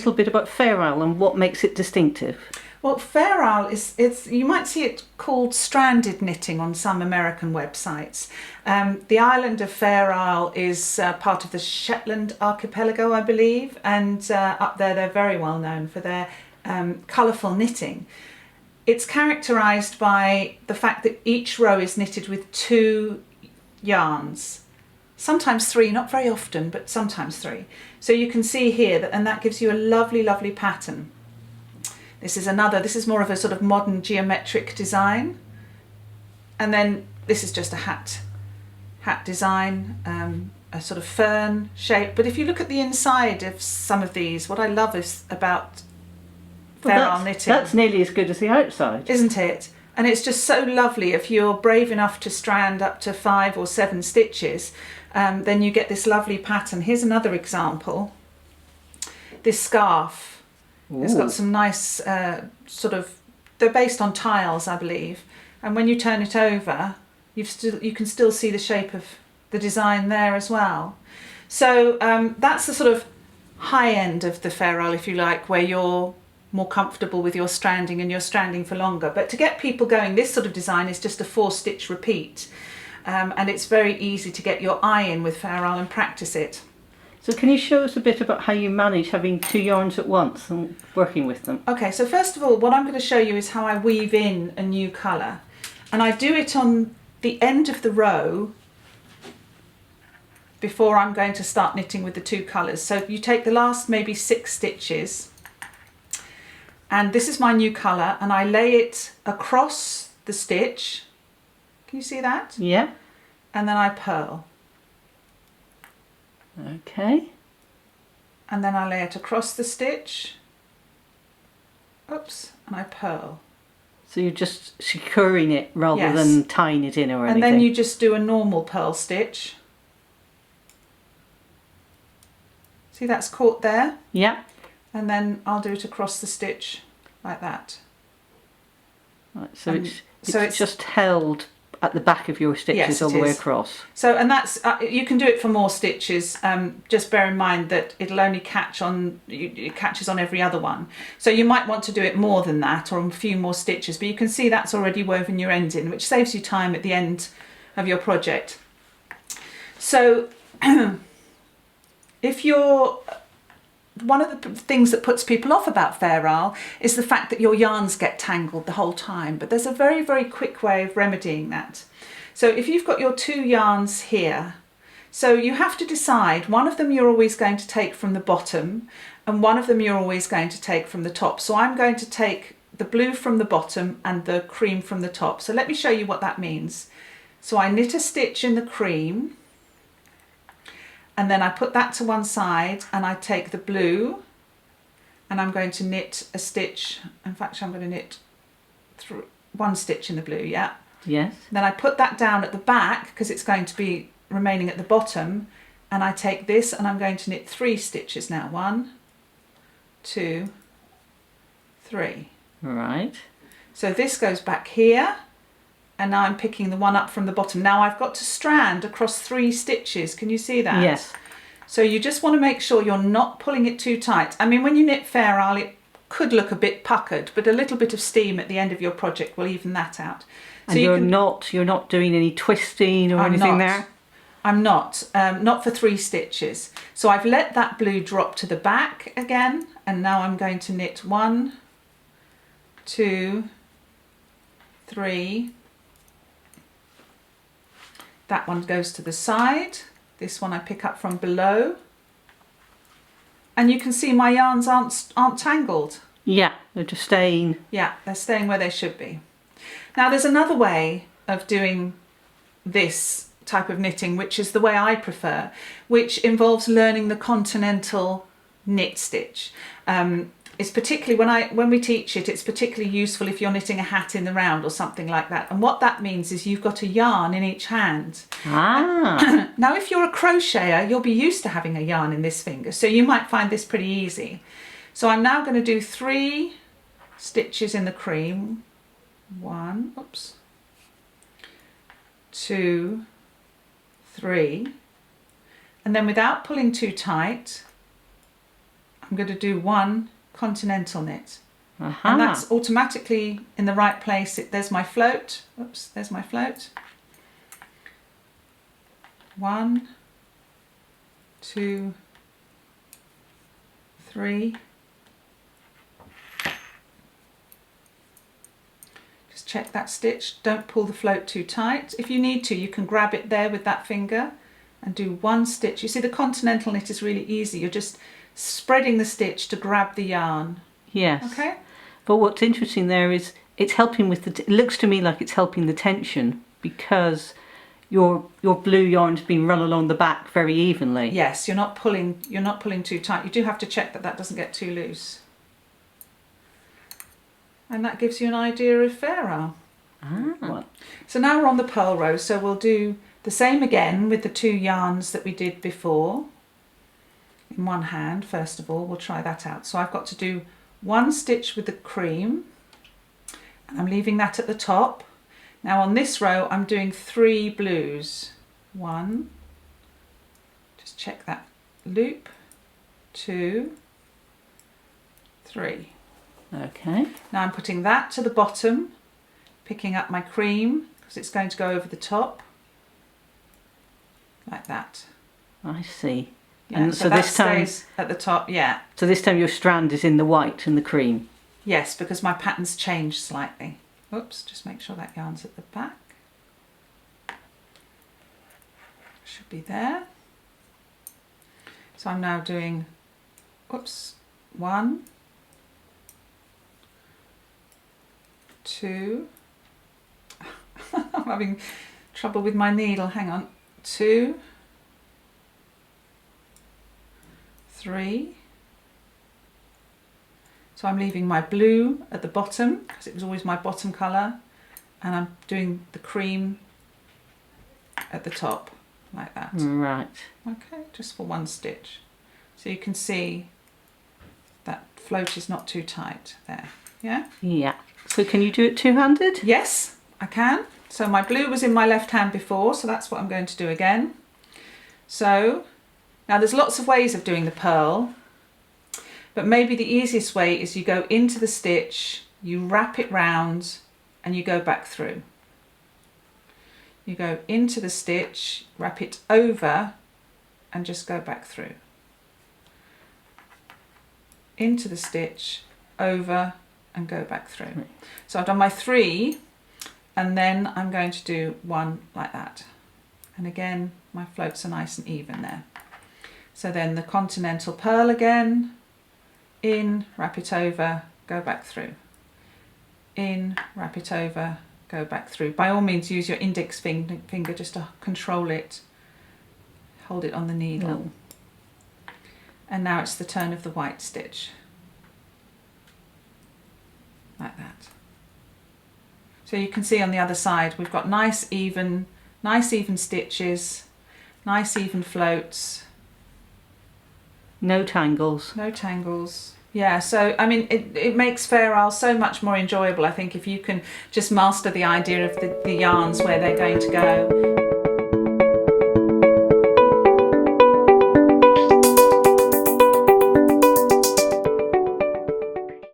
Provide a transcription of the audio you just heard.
little bit about Fair Isle and what makes it distinctive? Well, Fair Isle is you might see it called stranded knitting on some American websites. The island of Fair Isle is part of the Shetland archipelago, I believe, and up there they're very well known for their colourful knitting. It's characterised by the fact that each row is knitted with 2 yarns, sometimes 3, not very often, but sometimes 3. So you can see here that, and that gives you a lovely, lovely pattern. This is more of a sort of modern geometric design. And then this is just a hat design, a sort of fern shape. But if you look at the inside of some of these, what I love is about Fair Isle knitting. That's nearly as good as the outside. Isn't it? And it's just so lovely. If you're brave enough to strand up to 5 or 7 stitches, then you get this lovely pattern. Here's another example. This scarf. Ooh. It's got some nice they're based on tiles, I believe. And when you turn it over, you can still see the shape of the design there as well. So that's the sort of high end of the Fair Isle, if you like, where you're more comfortable with your stranding and you're stranding for longer. But to get people going, this sort of design is just a 4-stitch repeat. And it's very easy to get your eye in with Fair Isle and practice it. So can you show us a bit about how you manage having 2 yarns at once and working with them? Okay, so first of all, what I'm going to show you is how I weave in a new colour. And I do it on the end of the row before I'm going to start knitting with the 2 colours. So you take the last maybe 6 stitches, and this is my new colour, and I lay it across the stitch. Can you see that? Yeah. And then I purl. Okay. And then I lay it across the stitch. Oops, and I purl. So you're just securing it rather Yes. than tying it in or anything. And then you just do a normal purl stitch. See, that's caught there? Yeah. And then I'll do it across the stitch like that. Right, so it's just held at the back of your stitches, yes, all the way across. So, and that's you can do it for more stitches. Just bear in mind that it'll only catch on, it catches on every other one. So you might want to do it more than that, or a few more stitches. But you can see that's already woven your end in, which saves you time at the end of your project. So, if you're one of the things that puts people off about Fair Isle is the fact that your yarns get tangled the whole time, but there's a very, very quick way of remedying that. So if you've got your 2 yarns here, so you have to decide, one of them you're always going to take from the bottom and one of them you're always going to take from the top. So I'm going to take the blue from the bottom and the cream from the top. So let me show you what that means. So I knit a stitch in the cream, and then I put that to one side, and I take the blue and I'm going to knit a stitch. In fact, I'm going to knit 1 stitch in the blue, yeah? Yes. Then I put that down at the back because it's going to be remaining at the bottom, and I take this and I'm going to knit 3 stitches now. 1, 2, 3. Right. So this goes back here, and now I'm picking the one up from the bottom. Now I've got to strand across 3 stitches. Can you see that? Yes. So you just want to make sure you're not pulling it too tight. I mean, when you knit Fair Isle, it could look a bit puckered, but a little bit of steam at the end of your project will even that out. And so you're not doing any twisting or anything there? I'm not for 3 stitches. So I've let that blue drop to the back again, and now I'm going to knit 1, 2, 3. That one goes to the side. This one I pick up from below. And you can see my yarns aren't tangled. Yeah, they're just staying. Yeah, they're staying where they should be. Now there's another way of doing this type of knitting, which is the way I prefer, which involves learning the continental knit stitch. It's particularly, when we teach it, it's particularly useful if you're knitting a hat in the round or something like that. And what that means is you've got a yarn in each hand. Ah. Now, if you're a crocheter, you'll be used to having a yarn in this finger, so you might find this pretty easy. So I'm now going to do 3 stitches in the cream. 1, oops, 2, 3. And then without pulling too tight, I'm I'm going to do 1 continental knit. Aha. And that's automatically in the right place. There's my float. Oops, there's my float. 1, 2, 3. Just check that stitch. Don't pull the float too tight. If you need to, you can grab it there with that finger and do 1 stitch. You see, the continental knit is really easy. You're just spreading the stitch to grab the yarn. Yes. Okay? But what's interesting there is it's helping with the. It looks to me like it's helping the tension because your blue yarn's been run along the back very evenly. Yes, you're not pulling too tight. You do have to check that that doesn't get too loose. And that gives you an idea of Fair Isle. Ah. So now we're on the purl row, so we'll do the same again with the 2 yarns that we did before. In one hand, first of all, we'll try that out. So I've got to do 1 stitch with the cream, and I'm leaving that at the top. Now on this row, I'm doing 3 blues. 1, just check that loop, 2, 3. Okay. Now I'm putting that to the bottom, picking up my cream, because it's going to go over the top, like that. I see. Yeah, And so so that this time, stays at the top, yeah. so this time your strand is in the white and the cream. Yes, because my pattern's changed slightly. Oops, just make sure that yarn's at the back. Should be there. So I'm now doing, oops, 1, 2. I'm having trouble with my needle, hang on. 2, 3. So I'm leaving my blue at the bottom because it was always my bottom colour, and I'm doing the cream at the top like that. Right. Okay, just for 1 stitch. So you can see that float is not too tight there. Yeah? Yeah. So can you do it two-handed? Yes, I can. So my blue was in my left hand before, so that's what I'm going to do again. So now there's lots of ways of doing the purl, but maybe the easiest way is you go into the stitch, you wrap it round, and you go back through. You go into the stitch, wrap it over, and just go back through. Into the stitch, over, and go back through. So I've done my 3, and then I'm going to do 1 like that. And again, my floats are nice and even there. So then the continental purl again, in, wrap it over, go back through. In, wrap it over, go back through. By all means, use your index finger just to control it. Hold it on the needle. Oh. And now it's the turn of the white stitch. Like that. So you can see on the other side, we've got nice even stitches, nice even floats. No tangles. No tangles. Yeah, so I mean, it makes Fair Isle so much more enjoyable, I think, if you can just master the idea of the yarns, where they're going to go,